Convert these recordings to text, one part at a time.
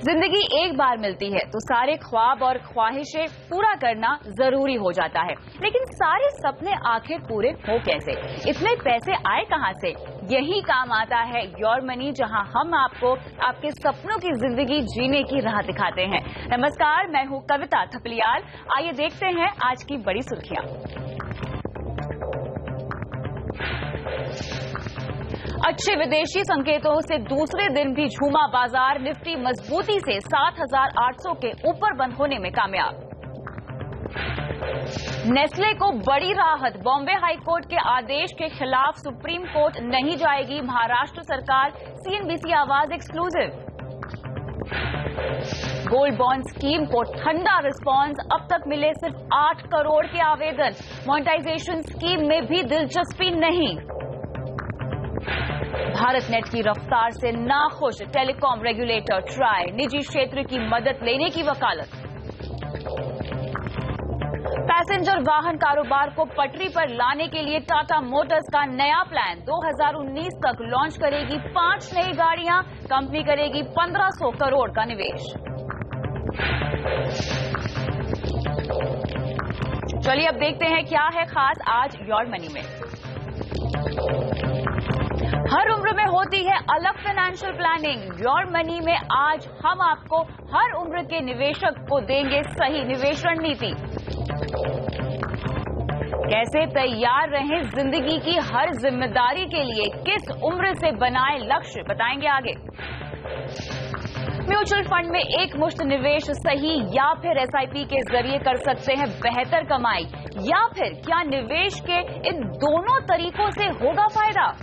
जिंदगी एक बार मिलती है तो सारे ख्वाब और ख्वाहिशें पूरा करना जरूरी हो जाता है, लेकिन सारे सपने आखिर पूरे हो कैसे? इतने पैसे आए कहां से? यही काम आता है योर मनी, जहां हम आपको आपके सपनों की जिंदगी जीने की राह दिखाते हैं। नमस्कार, मैं हूं कविता थपलियाल। आइए देखते हैं आज की बड़ी सुर्खियां। अच्छे विदेशी संकेतों से दूसरे दिन भी झूमा बाजार। निफ्टी मजबूती से 7,800 के ऊपर बंद होने में कामयाब। नेस्ले को बड़ी राहत, बॉम्बे हाईकोर्ट के आदेश के खिलाफ सुप्रीम कोर्ट नहीं जाएगी महाराष्ट्र सरकार। सीएनबीसी आवाज एक्सक्लूसिव। गोल्ड बॉन्ड स्कीम को ठंडा रिस्पांस, अब तक मिले सिर्फ 8 करोड़ के आवेदन। मोनेटाइजेशन स्कीम में भी दिलचस्पी नहीं। भारत नेट की रफ्तार से नाखुश टेलीकॉम रेगुलेटर ट्राई, निजी क्षेत्र की मदद लेने की वकालत। पैसेंजर वाहन कारोबार को पटरी पर लाने के लिए टाटा मोटर्स का नया प्लान, 2019 तक लॉन्च करेगी 5 नई गाड़ियां, कंपनी करेगी 1500 करोड़ का निवेश। चलिए अब देखते हैं क्या है खास आज योर मनी में। हर उम्र में होती है अलग फाइनेंशियल प्लानिंग। योर मनी में आज हम आपको हर उम्र के निवेशक को देंगे सही निवेश रणनीति। कैसे तैयार रहें जिंदगी की हर जिम्मेदारी के लिए, किस उम्र से बनाएं लक्ष्य, बताएंगे आगे। म्यूचुअल फंड में एक मुश्त निवेश सही या फिर एसआईपी के जरिए कर सकते हैं बेहतर कमाई, या फिर क्या निवेश के इन दोनों तरीकों से होगा फायदा?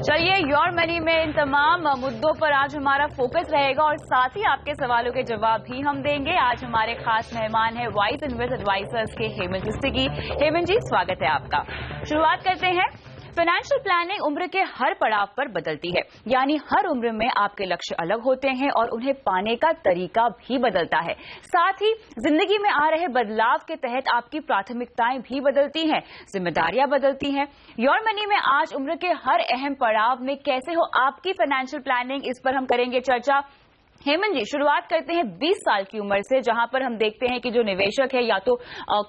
चलिए योर मनी में इन तमाम मुद्दों पर आज हमारा फोकस रहेगा और साथ ही आपके सवालों के जवाब भी हम देंगे। आज हमारे खास मेहमान हैं वाइस इन्वेस्ट एडवाइजर्स के हेमंत सिस्टिगी। हेमंत जी, स्वागत है आपका। शुरुआत करते हैं। फाइनेंशियल प्लानिंग उम्र के हर पड़ाव पर बदलती है, यानी हर उम्र में आपके लक्ष्य अलग होते हैं और उन्हें पाने का तरीका भी बदलता है। साथ ही जिंदगी में आ रहे बदलाव के तहत आपकी प्राथमिकताएं भी बदलती हैं, जिम्मेदारियां बदलती हैं। योर मनी में आज उम्र के हर अहम पड़ाव में कैसे हो आपकी फाइनेंशियल प्लानिंग, इस पर हम करेंगे चर्चा। हेमंत जी, शुरुआत करते हैं 20 साल की उम्र से, जहां पर हम देखते हैं कि जो निवेशक है या तो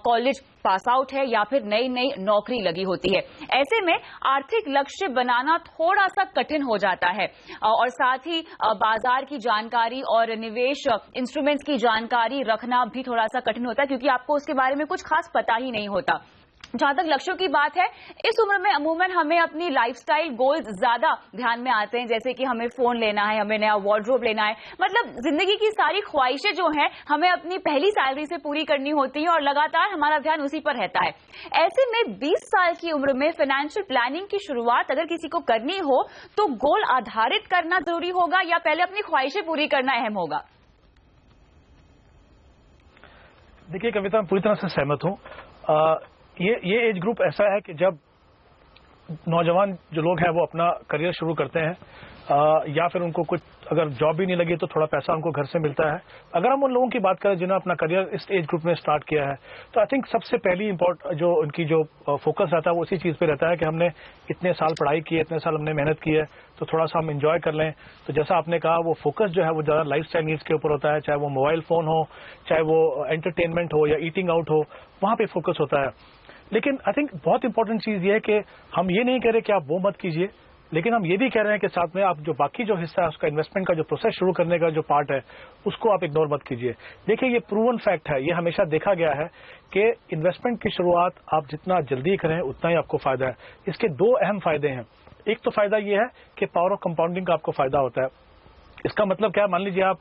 कॉलेज पास आउट है या फिर नई नई नौकरी लगी होती है। ऐसे में आर्थिक लक्ष्य बनाना थोड़ा सा कठिन हो जाता है और साथ ही बाजार की जानकारी और निवेश इंस्ट्रूमेंट्स की जानकारी रखना भी थोड़ा सा कठिन होता है, क्योंकि आपको उसके बारे में कुछ खास पता ही नहीं होता। जहां तक लक्ष्यों की बात है, इस उम्र में अमूमन हमें अपनी लाइफस्टाइल गोल्स ज्यादा ध्यान में आते हैं, जैसे कि हमें फोन लेना है, हमें नया वार्डरोब लेना है। मतलब जिंदगी की सारी ख्वाहिशें जो हैं हमें अपनी पहली सैलरी से पूरी करनी होती हैं और लगातार हमारा ध्यान उसी पर रहता है। ऐसे में 20 साल की उम्र में फाइनेंशियल प्लानिंग की शुरुआत अगर किसी को करनी हो तो गोल आधारित करना जरूरी होगा या पहले अपनी ख्वाहिशें पूरी करना अहम होगा? देखिए कविता, मैं पूरी तरह से सहमत हूं। ये एज ग्रुप ऐसा है कि जब नौजवान जो लोग हैं वो अपना करियर शुरू करते हैं, या फिर उनको कुछ अगर जॉब भी नहीं लगी तो थोड़ा पैसा उनको घर से मिलता है। अगर हम उन लोगों की बात करें जिन्होंने अपना करियर इस एज ग्रुप में स्टार्ट किया है, तो आई थिंक सबसे पहली जो उनकी जो फोकस रहता है वो उसी चीज़ पे रहता है कि हमने इतने साल पढ़ाई की है, इतने साल हमने मेहनत की है, तो थोड़ा सा हम इंजॉय कर लें। तो जैसा आपने कहा, वो फोकस जो है वो ज़्यादा लाइफ स्टाइल नीड्स के ऊपर होता है, चाहे वो मोबाइल फ़ोन हो, चाहे वो एंटरटेनमेंट हो या ईटिंग आउट हो, वहाँ पर फोकस होता है। लेकिन आई थिंक बहुत इंपॉर्टेंट चीज़ ये है कि हम ये नहीं कह रहे कि आप वो मत कीजिए, लेकिन हम ये भी कह रहे हैं कि साथ में आप जो बाकी जो हिस्सा है उसका इन्वेस्टमेंट का जो प्रोसेस शुरू करने का जो पार्ट है उसको आप इग्नोर मत कीजिए। देखिए, ये प्रूवन फैक्ट है, ये हमेशा देखा गया है कि इन्वेस्टमेंट की शुरुआत आप जितना जल्दी करें उतना ही आपको फायदा है। इसके 2 अहम फायदे हैं। एक तो फायदा ये है कि पावर ऑफ कंपाउंडिंग का आपको फायदा होता है। इसका मतलब क्या है, मान लीजिए आप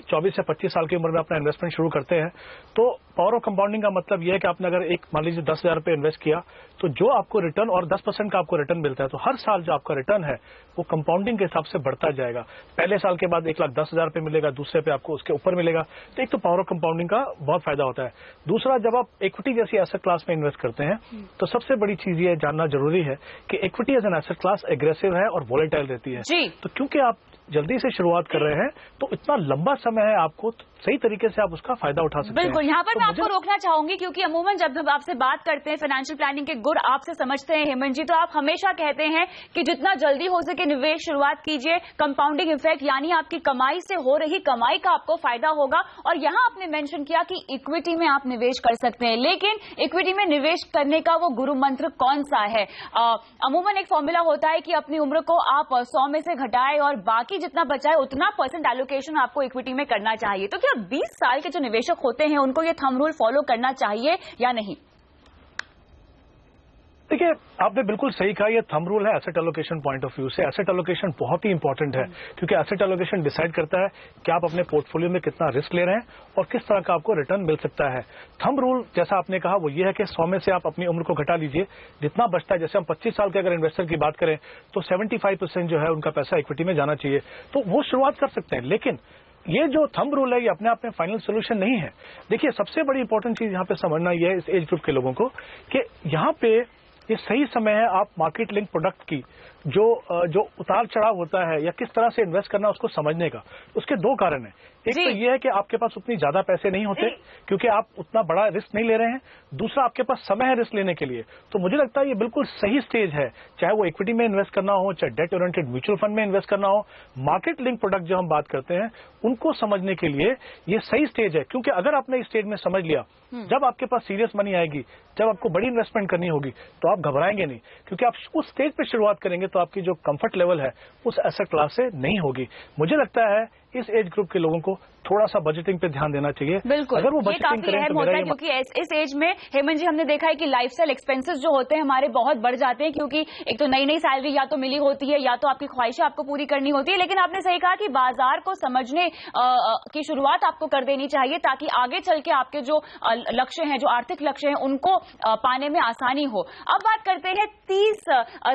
24 से 25 साल की उम्र में अपना इन्वेस्टमेंट शुरू करते हैं, तो पावर ऑफ कंपाउंडिंग का मतलब यह है कि आपने अगर मान लीजिए 10,000 रुपये इन्वेस्ट किया, तो जो आपको रिटर्न और 10% का आपको रिटर्न मिलता है, तो हर साल जो आपका रिटर्न है वो कंपाउंडिंग के हिसाब से बढ़ता जाएगा। पहले साल के बाद 1,10,000 रुपये मिलेगा, दूसरे पे आपको उसके ऊपर मिलेगा। तो एक तो पावर ऑफ कंपाउंडिंग का बहुत फायदा होता है। दूसरा, जब आप इक्विटी जैसी एसेट क्लास में इन्वेस्ट करते हैं तो सबसे बड़ी चीज ये जानना जरूरी है कि equity as an asset class aggressive है और वॉलेटाइल रहती है। तो क्योंकि आप जल्दी से शुरुआत कर रहे हैं तो इतना लंबा समय है, आपको सही तरीके से आप उसका फायदा उठा सकते हैं। बिल्कुल, यहाँ पर मैं आपको रोकना चाहूंगी क्योंकि अमूमन जब हम आपसे बात करते हैं फाइनेंशियल प्लानिंग के गुर आपसे समझते हैं हेमंत जी, तो आप हमेशा कहते हैं कि जितना जल्दी हो सके निवेश शुरुआत कीजिए, कंपाउंडिंग इफेक्ट यानी आपकी कमाई से हो रही कमाई का आपको फायदा होगा। और यहाँ आपने मेंशन किया कि इक्विटी में आप निवेश कर सकते हैं, लेकिन इक्विटी में निवेश करने का वो गुरु मंत्र कौन सा है? अमूमन एक फॉर्मूला होता है कि अपनी उम्र को आप 100 में से घटाएं और बाकी जितना बचाए उतना % एलोकेशन आपको इक्विटी में करना चाहिए। तो क्या 20 साल के जो निवेशक होते हैं उनको ये थंब रूल फॉलो करना चाहिए या नहीं? देखिए, आपने बिल्कुल सही कहा, ये थंब रूल है asset allocation point of view से। एसेट एलोकेशन बहुत ही इंपॉर्टेंट है क्योंकि एसेट एलोकेशन डिसाइड करता है कि आप अपने पोर्टफोलियो में कितना रिस्क ले रहे हैं और किस तरह का आपको रिटर्न मिल सकता है। थंब रूल जैसा आपने कहा वो ये है कि 100 में से आप अपनी उम्र को घटा लीजिए, जितना बचता है, जैसे हम 25 साल के अगर इन्वेस्टर की बात करें तो 75% जो है उनका पैसा इक्विटी में जाना चाहिए, तो वो शुरुआत कर सकते हैं। लेकिन ये जो थंब रूल है ये अपने आप में फाइनल सोल्यूशन नहीं है। देखिए, सबसे बड़ी इंपॉर्टेंट चीज यहाँ पे समझना ये है इस एज ग्रुप के लोगों को कि यहाँ पे ये सही समय है आप मार्केट लिंक प्रोडक्ट की जो उतार चढ़ाव होता है या किस तरह से इन्वेस्ट करना उसको समझने का। उसके दो कारण हैं। एक तो ये है कि आपके पास उतनी ज्यादा पैसे नहीं होते क्योंकि आप उतना बड़ा रिस्क नहीं ले रहे हैं। दूसरा, आपके पास समय है रिस्क लेने के लिए। तो मुझे लगता है ये बिल्कुल सही स्टेज है, चाहे वो इक्विटी में इन्वेस्ट करना हो, चाहे डेट ओरिएंटेड म्यूचुअल फंड में इन्वेस्ट करना हो, मार्केट लिंक प्रोडक्ट जो हम बात करते हैं उनको समझने के लिए ये सही स्टेज है। क्योंकि अगर आपने इस स्टेज में समझ लिया, जब आपके पास सीरियस मनी आएगी, जब आपको बड़ी इन्वेस्टमेंट करनी होगी तो आप घबराएंगे नहीं, क्योंकि आप उस स्टेज पे शुरुआत करेंगे तो आपकी जो कंफर्ट लेवल है उस एसेट क्लास से नहीं होगी। मुझे लगता है इस एज ग्रुप के लोगों को थोड़ा सा बजटिंग पे ध्यान देना चाहिए। बिल्कुल, अगर वो ये काफी अहम होता है क्योंकि इस एज में हेमंत जी हमने देखा है कि लाइफस्टाइल एक्सपेंसेस जो होते हैं हमारे बहुत बढ़ जाते हैं, क्योंकि एक तो नई नई सैलरी या तो मिली होती है या तो आपकी ख्वाहिशें आपको पूरी करनी होती है। लेकिन आपने सही कहा कि बाजार को समझने की शुरुआत आपको कर देनी चाहिए ताकि आगे चल के आपके जो लक्ष्य हैं, जो आर्थिक लक्ष्य हैं, उनको पाने में आसानी हो। अब बात करते हैं 30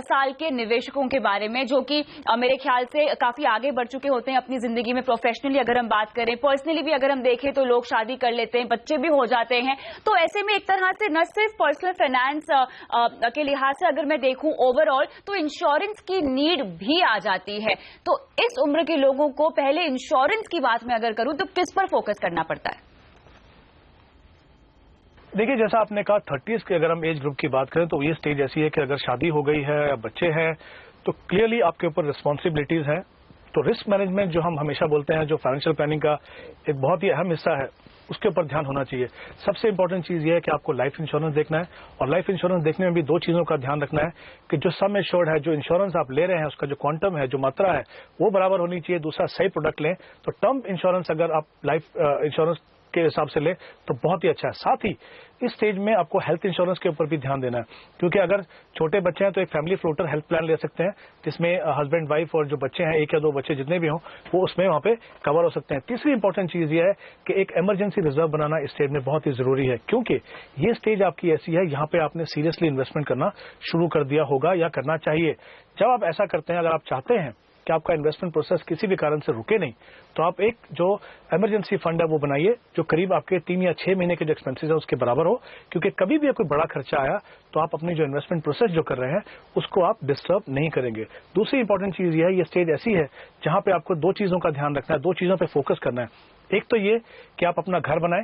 साल के निवेशकों के बारे में, जो कि मेरे ख्याल से काफी आगे बढ़ चुके होते हैं अपनी जिंदगी में। प्रोफेशनली अगर हम बात करें, पर्सनली भी अगर हम देखें तो लोग शादी कर लेते हैं, बच्चे भी हो जाते हैं। तो ऐसे में एक तरह से न सिर्फ पर्सनल फाइनेंस के लिहाज से अगर मैं देखूं ओवरऑल, तो इंश्योरेंस की नीड भी आ जाती है। तो इस उम्र के लोगों को पहले इंश्योरेंस की बात में अगर करूं तो किस पर फोकस करना पड़ता है? देखिए, जैसा आपने कहा 30s के अगर हम एज ग्रुप की बात करें तो ये स्टेज ऐसी है कि अगर शादी हो गई है या बच्चे हैं तो क्लियरली आपके ऊपर रिस्पॉन्सिबिलिटीज हैं। तो रिस्क मैनेजमेंट जो हम हमेशा बोलते हैं, जो फाइनेंशियल प्लानिंग का एक बहुत ही अहम हिस्सा है, उसके ऊपर ध्यान होना चाहिए। सबसे इंपॉर्टेंट चीज ये है कि आपको लाइफ इंश्योरेंस देखना है, और लाइफ इंश्योरेंस देखने में भी दो चीजों का ध्यान रखना है कि जो सम एश्योर्ड है, जो इंश्योरेंस आप ले रहे हैं उसका जो क्वांटम है, जो मात्रा है, वो बराबर होनी चाहिए। दूसरा, सही प्रोडक्ट लें। तो टर्म इंश्योरेंस अगर आप लाइफ इंश्योरेंस के हिसाब से ले तो बहुत ही अच्छा है। साथ ही इस स्टेज में आपको हेल्थ इंश्योरेंस के ऊपर भी ध्यान देना है, क्योंकि अगर छोटे बच्चे हैं तो एक फैमिली फ्लोटर हेल्थ प्लान ले सकते हैं, जिसमें हस्बैंड वाइफ और जो बच्चे हैं, एक या दो बच्चे जितने भी हों, वो उसमें वहां पे कवर हो सकते हैं। तीसरी इंपॉर्टेंट चीज ये है कि एक इमरजेंसी रिजर्व बनाना इस स्टेज में बहुत ही जरूरी है, क्योंकि ये स्टेज आपकी ऐसी है, यहाँ पे आपने सीरियसली इन्वेस्टमेंट करना शुरू कर दिया होगा या करना चाहिए। जब आप ऐसा करते हैं, अगर आप चाहते हैं कि आपका इन्वेस्टमेंट प्रोसेस किसी भी कारण से रुके नहीं, तो आप एक जो इमरजेंसी फंड है वो बनाइए, जो करीब आपके 3 या 6 महीने के जो एक्सपेंसेस है उसके बराबर हो, क्योंकि कभी भी कोई बड़ा खर्चा आया तो आप अपनी जो इन्वेस्टमेंट प्रोसेस जो कर रहे हैं उसको आप डिस्टर्ब नहीं करेंगे। दूसरी इंपॉर्टेंट चीज ये है, ये स्टेज ऐसी है जहां पे आपको दो चीजों का ध्यान रखना है, दो चीजों पर फोकस करना है। एक तो ये कि आप अपना घर बनाएं।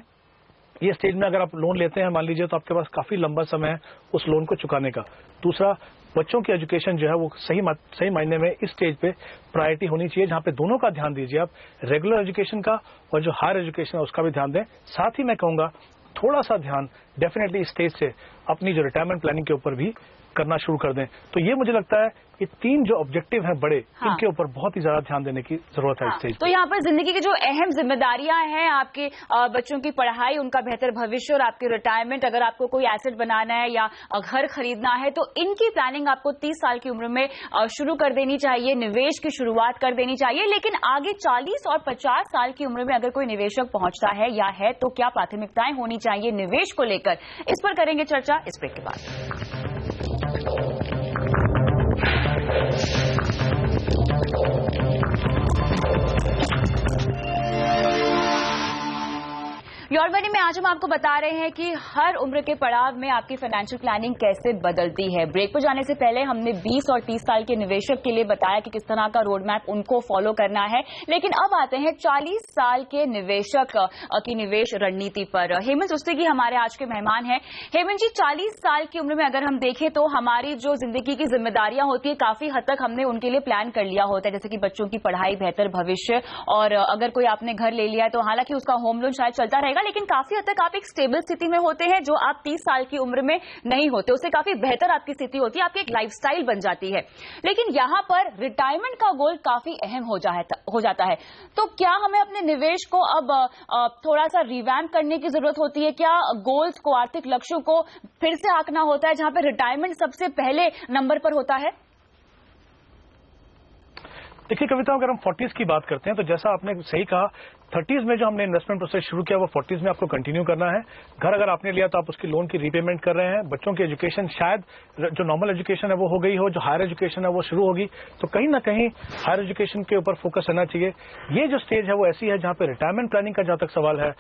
ये स्टेज में अगर आप लोन लेते हैं मान लीजिए, तो आपके पास काफी लंबा समय है उस लोन को चुकाने का। दूसरा, बच्चों की एजुकेशन जो है वो सही मायने में इस स्टेज पे प्रायोरिटी होनी चाहिए, जहां पे दोनों का ध्यान दीजिए आप, रेगुलर एजुकेशन का और जो हायर एजुकेशन है उसका भी ध्यान दें। साथ ही मैं कहूंगा थोड़ा सा ध्यान डेफिनेटली इस स्टेज से अपनी जो रिटायरमेंट प्लानिंग के ऊपर भी करना शुरू कर दें। तो ये मुझे लगता है ये तीन जो ऑब्जेक्टिव हैं बड़े, हाँ, इनके ऊपर बहुत ही ज्यादा ध्यान देने की जरूरत है। हाँ, स्टेज तो यहाँ पर जिंदगी की जो अहम जिम्मेदारियां हैं, आपके बच्चों की पढ़ाई, उनका बेहतर भविष्य और आपकी रिटायरमेंट, अगर आपको कोई एसेट बनाना है या घर खरीदना है तो इनकी प्लानिंग आपको 30 साल की उम्र में शुरू कर देनी चाहिए, निवेश की शुरुआत कर देनी चाहिए। लेकिन आगे 40 और 50 साल की उम्र में अगर कोई निवेशक पहुंचता है या है तो क्या प्राथमिकताएं होनी चाहिए निवेश को लेकर, इस पर करेंगे चर्चा इस ब्रेक के बाद। योर मनी में आज हम आपको बता रहे हैं कि हर उम्र के पड़ाव में आपकी फाइनेंशियल प्लानिंग कैसे बदलती है। ब्रेक पर जाने से पहले हमने 20 और 30 साल के निवेशक के लिए बताया कि किस तरह का रोड मैप उनको फॉलो करना है, लेकिन अब आते हैं 40 साल के निवेशक की निवेश रणनीति पर। हेमंत रुस्तगी हमारे आज के मेहमान हैं। हेमंत जी, 40 साल की उम्र में अगर हम देखें तो हमारी जो जिंदगी की जिम्मेदारियां होती है काफी हद तक हमने उनके लिए प्लान कर लिया होता है, जैसे कि बच्चों की पढ़ाई, बेहतर भविष्य, और अगर कोई आपने घर ले लिया है तो हालांकि उसका होम लोन शायद चलता रहेगा, लेकिन काफी हद तक आप एक स्टेबल स्थिति में होते हैं जो आप 30 साल की उम्र में नहीं होते। उससे काफी बेहतर आपकी स्थिति होती है, आपकी एक लाइफस्टाइल बन जाती है। लेकिन यहां पर रिटायरमेंट का गोल काफी अहम हो जाता है। तो क्या हमें अपने निवेश को अब थोड़ा सा रिवैम्प करने की जरूरत होती है? क्या गोल्स को, आर्थिक लक्ष्यों को फिर से आंकना होता है जहां पर रिटायरमेंट सबसे पहले नंबर पर होता है? देखिए कविता, अगर हम 40s की बात करते हैं तो जैसा आपने सही कहा, 30s में जो हमने इन्वेस्टमेंट प्रोसेस शुरू किया वो 40s में आपको कंटिन्यू करना है। घर अगर आपने लिया तो आप उसकी लोन की रीपेमेंट कर रहे हैं। बच्चों की एजुकेशन, शायद जो नॉर्मल एजुकेशन है वो हो गई हो, जो हायर एजुकेशन है वो शुरू होगी, तो कहीं ना कहीं हायर एजुकेशन के ऊपर फोकस रहना चाहिए। ये जो स्टेज है वो ऐसी है जहां पे रिटायरमेंट प्लानिंग का जहां तक सवाल है,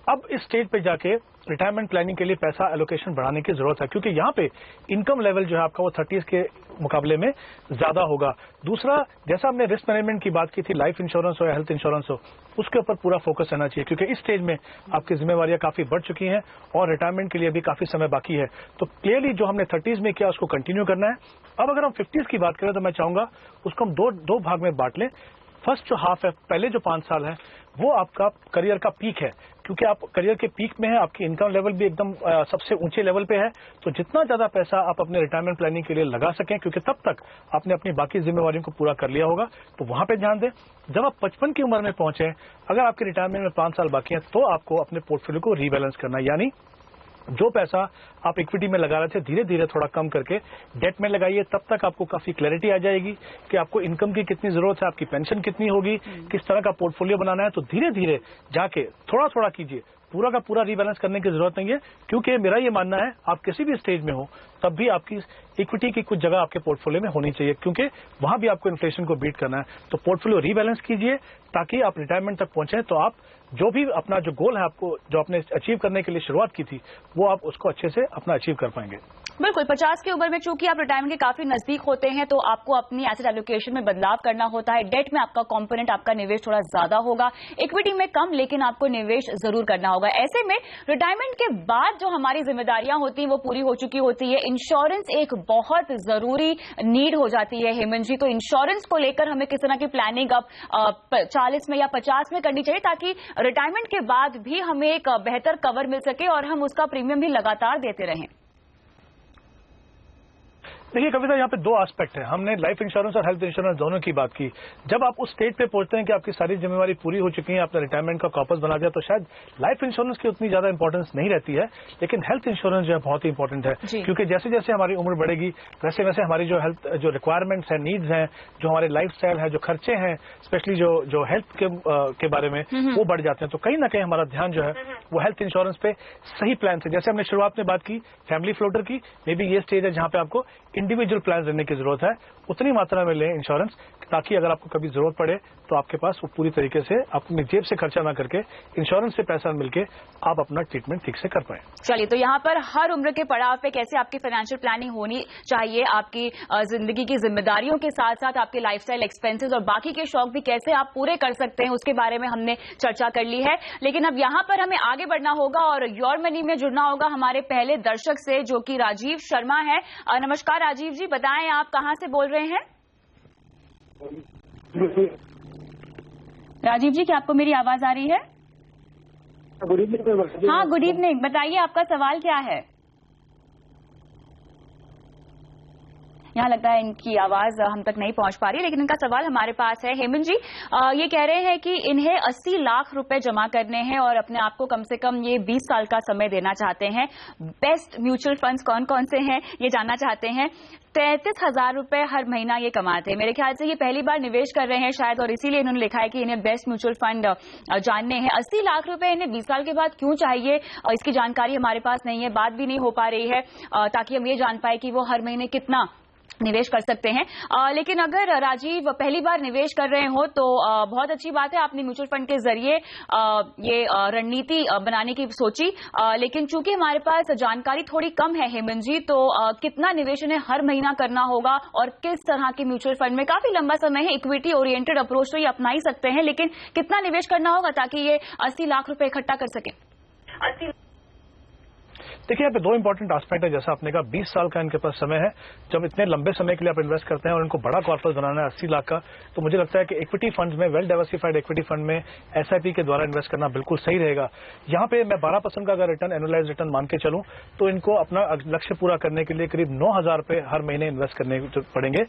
अब इस स्टेज पे जाके रिटायरमेंट प्लानिंग के लिए पैसा एलोकेशन बढ़ाने की जरूरत है, क्योंकि यहाँ पे इनकम लेवल जो है आपका वो 30s के मुकाबले में ज्यादा होगा। दूसरा, जैसा हमने रिस्क मैनेजमेंट की बात की थी, लाइफ इंश्योरेंस हो या हेल्थ इंश्योरेंस हो, उसके ऊपर पूरा फोकस रहना चाहिए, क्योंकि इस स्टेज में आपकी जिम्मेवारियां काफी बढ़ चुकी हैं और रिटायरमेंट के लिए भी काफी समय बाकी है। तो क्लियरली जो हमने 30s में किया उसको कंटिन्यू करना है। अब अगर हम 50s की बात करें तो मैं चाहूंगा उसको हम दो भाग में बांट लें। फर्स्ट जो हाफ है, पहले जो 5 साल है, वो आपका करियर का पीक है, क्योंकि आप करियर के पीक में है, आपकी इनकम लेवल भी एकदम सबसे ऊंचे लेवल पे है। तो जितना ज्यादा पैसा आप अपने रिटायरमेंट प्लानिंग के लिए लगा सकें, क्योंकि तब तक आपने अपनी बाकी जिम्मेवारियों को पूरा कर लिया होगा, तो वहां पे ध्यान दें। जब आप 55 की उम्र में पहुंचे, अगर आपके रिटायरमेंट में 5 साल बाकी है, तो आपको अपने पोर्टफोलियो को रीबैलेंस करना है, यानी जो पैसा आप इक्विटी में लगा रहे थे धीरे धीरे थोड़ा कम करके डेट में लगाइए। तब तक आपको काफी क्लैरिटी आ जाएगी कि आपको इनकम की कितनी जरूरत है, आपकी पेंशन कितनी होगी, किस तरह का पोर्टफोलियो बनाना है। तो धीरे धीरे जाके थोड़ा थोड़ा कीजिए, पूरा का पूरा रीबैलेंस करने की जरूरत नहीं है, क्योंकि मेरा ये मानना है आप किसी भी स्टेज में हो तब भी आपकी इक्विटी की कुछ जगह आपके पोर्टफोलियो में होनी चाहिए, क्योंकि वहां भी आपको इन्फ्लेशन को बीट करना है। तो पोर्टफोलियो रीबैलेंस कीजिए ताकि आप रिटायरमेंट तक पहुंचे, तो आप जो भी अपना जो गोल है, आपको जो आपने अचीव करने के लिए शुरुआत की थी, वो आप उसको अच्छे से अपना अचीव कर पाएंगे। बिल्कुल, 50 की उम्र में चूंकि आप रिटायरमेंट के काफी नजदीक होते हैं तो आपको अपनी एसेट एलोकेशन में बदलाव करना होता है। डेट में आपका कंपोनेंट, आपका निवेश थोड़ा ज्यादा होगा, इक्विटी में कम, लेकिन आपको निवेश जरूर करना होगा। ऐसे में रिटायरमेंट के बाद जो हमारी जिम्मेदारियां होती हैं वो पूरी हो चुकी होती है। इंश्योरेंस एक बहुत जरूरी नीड हो जाती है हेमंत जी, तो इंश्योरेंस को लेकर हमें किस तरह की प्लानिंग अब 40 में या 50 में करनी चाहिए ताकि रिटायरमेंट के बाद भी हमें एक बेहतर कवर मिल सके और हम उसका प्रीमियम भी लगातार देते रहें? देखिए कविता, यहाँ पे 2 एस्पेक्ट है। हमने लाइफ इंश्योरेंस और हेल्थ इंश्योरेंस दोनों की बात की। जब आप उस स्टेज पे पहुंचते हैं कि आपकी सारी जिम्मेवारी पूरी हो चुकी है, आपने रिटायरमेंट का कॉर्पस बना दिया, तो शायद लाइफ इंश्योरेंस की उतनी ज्यादा इंपॉर्टेंस नहीं रहती है, लेकिन हेल्थ इंश्योरेंस जो है बहुत ही इंपॉर्टेंट है, क्योंकि जैसे जैसे हमारी उम्र बढ़ेगी वैसे वैसे हमारी जो हेल्थ जो रिक्वायरमेंट्स है, नीड्स हैं, जो हमारे लाइफ स्टाइल है, जो खर्चे हैं, स्पेशली जो हेल्थ के बारे में, वो बढ़ जाते हैं। तो कहीं ना कहीं हमारा ध्यान जो है वो हेल्थ इंश्योरेंस पे सही प्लान से, जैसे हमने शुरुआत में बात की फैमिली फ्लोटर की, मे बी ये स्टेज है जहां पे आपको इंडिविजुअल प्लान लेने की जरूरत है, उतनी मात्रा में लें इंश्योरेंस, ताकि अगर आपको कभी जरूरत पड़े तो आपके पास वो पूरी तरीके से अपनी जेब से खर्चा ना करके इंश्योरेंस से पैसा मिलके आप अपना ट्रीटमेंट ठीक से कर पाए। चलिए, तो यहाँ पर हर उम्र के पड़ाव पे कैसे आपकी फाइनेंशियल प्लानिंग होनी चाहिए, आपकी जिंदगी की जिम्मेदारियों के साथ साथ आपके लाइफस्टाइल एक्सपेंसेस और बाकी के शौक भी कैसे आप पूरे कर सकते हैं, उसके बारे में हमने चर्चा कर ली है। लेकिन अब यहाँ पर हमें आगे बढ़ना होगा और योर मनी में जुड़ना होगा हमारे पहले दर्शक से, जो कि राजीव शर्मा है। नमस्कार राजीव जी, बताएं आप कहां से बोल रहे हैं? राजीव जी, क्या आपको मेरी आवाज आ रही है? Good evening. हाँ, गुड इवनिंग। बताइए आपका सवाल क्या है? यहाँ लगता है इनकी आवाज हम तक नहीं पहुंच पा रही, लेकिन इनका सवाल हमारे पास है। हेमंत जी, ये कह रहे हैं कि इन्हें 80 लाख रुपए जमा करने हैं और अपने आप को कम से कम ये 20 साल का समय देना चाहते हैं। बेस्ट म्यूचुअल फंड्स कौन कौन से हैं ये जानना चाहते हैं। 33,000 रुपए हर महीना ये कमाते हैं। मेरे ख्याल से ये पहली बार निवेश कर रहे हैं शायद, और इसीलिए इन्होंने लिखा है कि इन्हें बेस्ट म्यूचुअल फंड जानने हैं। 80 लाख रुपए इन्हें 20 साल के बाद क्यों चाहिए, इसकी जानकारी हमारे पास नहीं है, बात भी नहीं हो पा रही है, ताकि हम ये जान पाए कि वो हर महीने कितना निवेश कर सकते हैं। लेकिन अगर राजीव पहली बार निवेश कर रहे हो तो बहुत अच्छी बात है, आपने म्यूचुअल फंड के जरिए ये रणनीति बनाने की सोची। लेकिन चूंकि हमारे पास जानकारी थोड़ी कम है हेमंत जी, तो कितना निवेश इन्हें हर महीना करना होगा और किस तरह के म्यूचुअल फंड में, काफी लंबा समय है, इक्विटी ओरिएंटेड अप्रोच तो ये अपना ही सकते हैं, लेकिन कितना निवेश करना होगा ताकि ये 80 लाख रुपए इकट्ठा कर सके? देखिए, यहाँ पे दो इंपॉर्टेंट एस्पेक्ट है। जैसा आपने कहा, 20 साल का इनके पास समय है। जब इतने लंबे समय के लिए आप इन्वेस्ट करते हैं और इनको बड़ा कॉर्पस बनाना है 80 लाख का, तो मुझे लगता है कि इक्विटी फंड्स में, वेल डाइवर्सिफाइड इक्विटी फंड में एसआईपी के द्वारा इन्वेस्ट करना बिल्कुल सही रहेगा। यहाँ पे मैं 12% का अगर रिटर्न, एनुअलाइज रिटर्न मान के चलूं, तो इनको अपना लक्ष्य पूरा करने के लिए करीब 9,000 रुपए हर महीने इन्वेस्ट करने पड़ेंगे।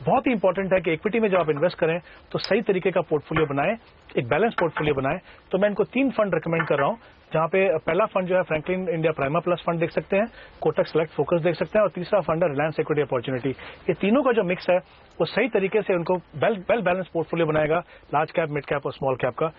बहुत ही इंपॉर्टेंट है कि इक्विटी में जब आप इन्वेस्ट करें तो सही तरीके का पोर्टफोलियो बनाएं, एक बैलेंस पोर्टफोलियो बनाएं। तो मैं इनको 3 फंड रिकमेंड कर रहा हूं, जहां पे पहला फंड जो है Franklin India prima plus fund देख सकते हैं, कोटक सेलेक्ट फोकस देख सकते हैं, और तीसरा फंड है रिलायंस इक्विटी अपॉर्चुनिटी। ये तीनों का जो मिक्स है वो सही तरीके से उनको वेल बैलेंस पोर्टफोलियो बनाएगा, लार्ज कैप, मिड कैप और स्मॉल कैप का।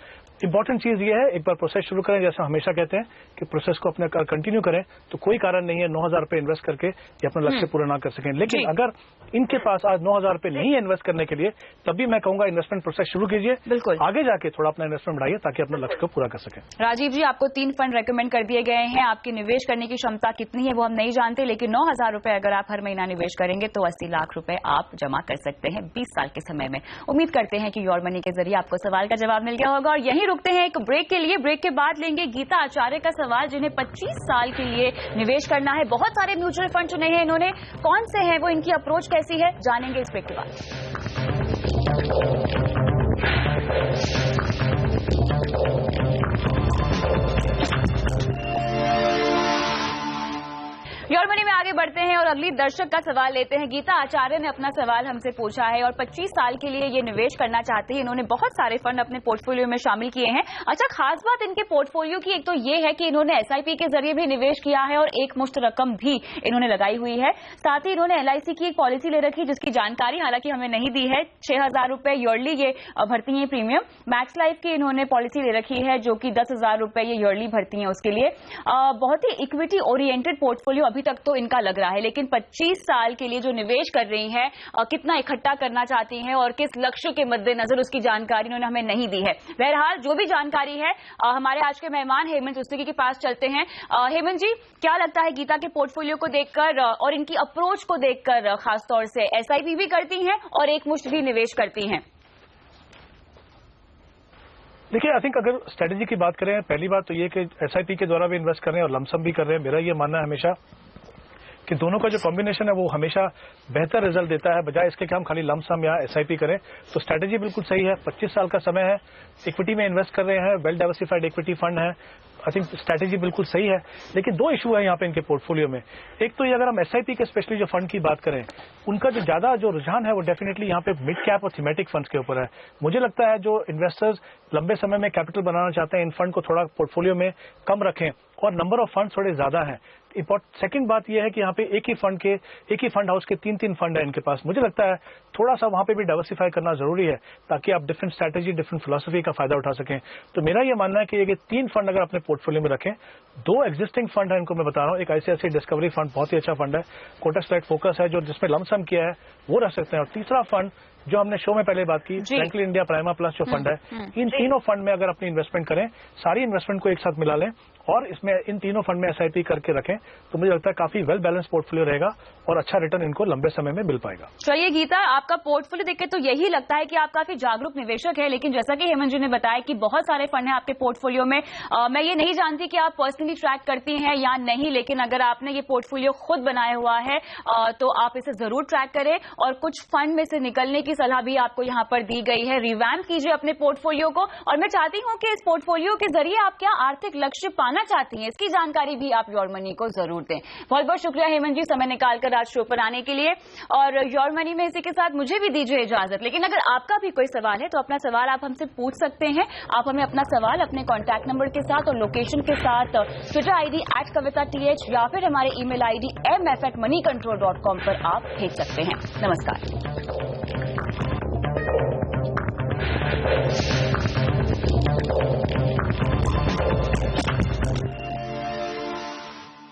इंपॉर्टेंट चीज ये है, एक बार प्रोसेस शुरू करें, जैसा हमेशा कहते हैं कि प्रोसेस को अपने कंटिन्यू करें, तो कोई कारण नहीं है 9,000 रुपए इन्वेस्ट करके ये अपना लक्ष्य पूरा ना कर सकें। लेकिन अगर इनके पास आज 9,000 रुपए नहीं है इन्वेस्ट करने के लिए, तभी मैं कहूंगा इन्वेस्टमेंट प्रोसेस शुरू कीजिए, बिल्कुल आगे जाके थोड़ा अपना इन्वेस्टमेंट बढ़ाइए ताकि अपने लक्ष्य को पूरा कर सकें। राजीव जी, आपको 3 फंड रेकमेंड कर दिए गए हैं। आपकी निवेश करने की क्षमता कितनी है वो हम नहीं जानते, लेकिन 9,000 रुपए अगर आप हर महीना निवेश करेंगे तो 80 लाख रुपए आप जमा कर सकते हैं 20 साल के समय में। उम्मीद करते हैं कि योर मनी के जरिए आपको सवाल का जवाब मिल गया होगा, और यहीं रुकते हैं एक ब्रेक के लिए। ब्रेक के बाद लेंगे गीता आचार्य का सवाल, जिन्हें 25 साल के लिए निवेश करना है। बहुत सारे म्यूचुअल फंड चुने हैं इन्होंने, कौन से हैं वो, इनकी अप्रोच कैसी है, जानेंगे इस ब्रेक के बाद। योर मनी में आगे बढ़ते हैं और अगली दर्शक का सवाल लेते हैं। गीता आचार्य ने अपना सवाल हमसे पूछा है और 25 साल के लिए ये निवेश करना चाहती है। इन्होंने बहुत सारे फंड अपने पोर्टफोलियो में शामिल किए हैं। अच्छा, खास बात इनके पोर्टफोलियो की एक तो ये है कि इन्होंने एसआईपी के जरिए भी निवेश किया है और एक मुश्त रकम भी इन्होंने लगाई हुई है। साथ ही इन्होंने एलआईसी की एक पॉलिसी ले रखी, जिसकी जानकारी हालांकि हमें नहीं दी है। 6,000 रुपए ईयरली ये भरती है प्रीमियम। मैक्स लाइफ की इन्होंने पॉलिसी ले रखी है, जो कि 10,000 रुपए ये ईयरली भरती है उसके लिए। बहुत ही इक्विटी ओरिएंटेड पोर्टफोलियो अभी तक तो इनका लग रहा है, लेकिन 25 साल के लिए जो निवेश कर रही हैं, कितना इकट्ठा करना चाहती हैं और किस लक्ष्य के मद्देनजर, उसकी जानकारी इन्होंने हमें नहीं दी है। बहरहाल जो भी जानकारी है, हमारे आज के मेहमान हेमंत चुस्तगी के पास चलते हैं। हेमंत जी, क्या लगता है गीता के पोर्टफोलियो को देखकर और इनकी अप्रोच को देखकर, खासतौर से एसआईपी भी करती हैं और एक मुश्त भी निवेश करती हैं? देखिए, आई थिंक अगर स्ट्रेटेजी की बात करें, पहली बात तो ये कि एसआईपी के द्वारा भी इन्वेस्ट कर रहे हैं और लमसम भी कर रहे हैं। मेरा ये मानना है हमेशा कि दोनों का जो कॉम्बिनेशन है वो हमेशा बेहतर रिजल्ट देता है, बजाय इसके कि हम खाली लमसम या एसआईपी करें। तो स्ट्रेटेजी बिल्कुल सही है। 25 साल का समय है, इक्विटी में इन्वेस्ट कर रहे हैं, वेल डाइवर्सिफाइड इक्विटी फंड है। आई थिंक स्ट्रेटेजी बिल्कुल सही है, लेकिन 2 इशू है यहाँ पे इनके पोर्टफोलियो में। एक तो ये, अगर हम एसआईपी के स्पेशली जो फंड की बात करें, उनका जो ज्यादा जो रुझान है वो डेफिनेटली यहाँ पे मिड कैप और थीमेटिक फंड्स के ऊपर है। मुझे लगता है जो इन्वेस्टर्स लंबे समय में कैपिटल बनाना चाहते हैं, इन फंड को थोड़ा पोर्टफोलियो में कम रखें और नंबर ऑफ फंड थोड़े ज्यादा हैं। सेकंड बात यह है कि यहाँ पे एक ही फंड हाउस के 3 फंड है इनके पास। मुझे लगता है थोड़ा सा वहां पे भी डाइवर्सिफाई करना जरूरी है, ताकि आप डिफरेंट स्ट्रैटेजी, डिफरेंट फिलॉसफी का फायदा उठा सकें। तो मेरा ये मानना है कि ये 3 फंड अगर अपने पोर्टफोलियो में रखें, 2 एग्जिस्टिंग फंड है इनको मैं बता रहा हूँ। एक आईसीआईसीआई डिस्कवरी फंड बहुत ही अच्छा फंड है, कोटक सेलेक्ट फोकस है जो जिसमें लमसम किया है, वो रख सकते हैं। और तीसरा फंड जो हमने शो में पहले बात की, फ्रैंकलिन इंडिया प्राइमा प्लस जो फंड है, इन तीनों फंड में अगर अपनी इन्वेस्टमेंट करें, सारी इन्वेस्टमेंट को एक साथ मिला लें और इसमें इन तीनों फंड में एसआईपी करके रखें, तो मुझे लगता है काफी वेल बैलेंस पोर्टफोलियो रहेगा और अच्छा रिटर्न इनको लंबे समय में मिल पाएगा। चलिए गीता, आपका पोर्टफोलियो देख के तो यही लगता है कि आप काफी जागरूक निवेशक है, लेकिन जैसा कि हेमंत जी ने बताया कि बहुत सारे फंड हैं आपके पोर्टफोलियो में। मैं ये नहीं जानती कि आप पर्सनली ट्रैक करती हैं या नहीं, लेकिन अगर आपने ये पोर्टफोलियो खुद बनाया हुआ है तो आप इसे जरूर ट्रैक करें और कुछ फंड में से निकलने की सलाह भी आपको यहाँ पर दी गई है। रिवैम्प कीजिए अपने पोर्टफोलियो को, और मैं चाहती हूँ कि इस पोर्टफोलियो के जरिए आप क्या आर्थिक लक्ष्य पाना चाहती हैं, इसकी जानकारी भी आप योर मनी को जरूर दें। बहुत बहुत शुक्रिया हेमंत जी, समय निकालकर आज शो पर आने के लिए। और योर मनी में इसी के साथ मुझे भी दीजिए इजाजत, लेकिन अगर आपका भी कोई सवाल है तो अपना सवाल आप हमसे पूछ सकते हैं। आप हमें अपना सवाल अपने कॉन्टैक्ट नंबर के साथ और लोकेशन के साथ ट्विटर आईडी @kavita.th या फिर हमारे ईमेल आईडी m@moneycontrol.com पर आप भेज सकते हैं। नमस्कार।